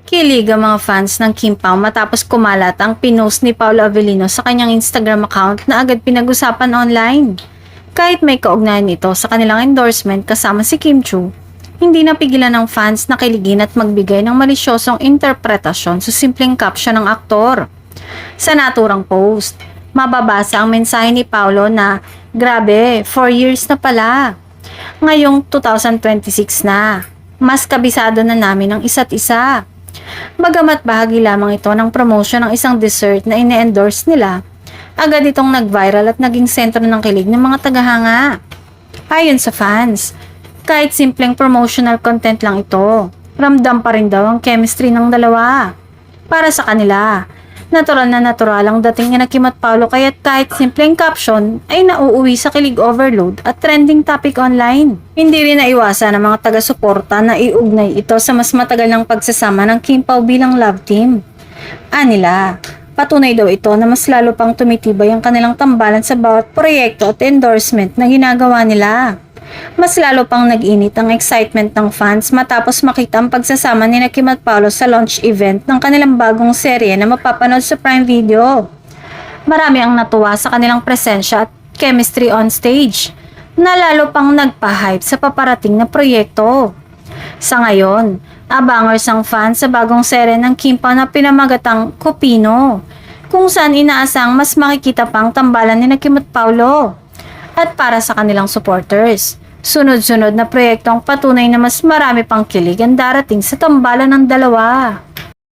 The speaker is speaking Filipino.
Kilig ang mga fans ng Kim Pao matapos kumalat ang pinost ni Paolo Avellino sa kanyang Instagram account na agad pinag-usapan online. Kahit may kaugnayan ito sa kanilang endorsement kasama si Kim Chiu, hindi napigilan ng fans na kiligin at magbigay ng malisyosong interpretasyon sa simpleng caption ng aktor. Sa naturang post, mababasa ang mensahe ni Paolo na, "Grabe, 4 years na pala. Ngayong 2026 na. Mas kabisado na namin ang isa't isa." Bagamat bahagi lamang ito ng promotion ng isang dessert na ine-endorse nila, agad itong nag-viral at naging sentro ng kilig ng mga tagahanga. Ayon sa fans, kahit simpleng promotional content lang ito, ramdam pa rin daw ang chemistry ng dalawa. Para sa kanila, natural na natural ang dating ni Kim at Paolo kaya't kahit simpleng caption ay nauuwi sa kilig overload at trending topic online. Hindi rin naiwasan ng mga taga-suporta na iugnay ito sa mas matagal ng pagsasama ng Kim Pao bilang love team. Anila, patunay daw ito na mas lalo pang tumitibay ang kanilang tambalan sa bawat proyekto at endorsement na ginagawa nila. Mas lalo pang nag-init ang excitement ng fans matapos makita ang pagsasama ni Kim at Paolo sa launch event ng kanilang bagong serye na mapapanood sa Prime Video. Marami ang natuwa sa kanilang presensya at chemistry on stage, na lalo pang nagpa-hype sa paparating na proyekto. Sa ngayon, abangers ang fans sa bagong serye ng Kim Pao na pinamagatang Kupino, kung saan inaasang mas makikita pang tambalan ni Kim at Paolo. At para sa kanilang supporters, sunod-sunod na proyekto ang patunay na mas marami pang kilig ang darating sa tambalan ng dalawa.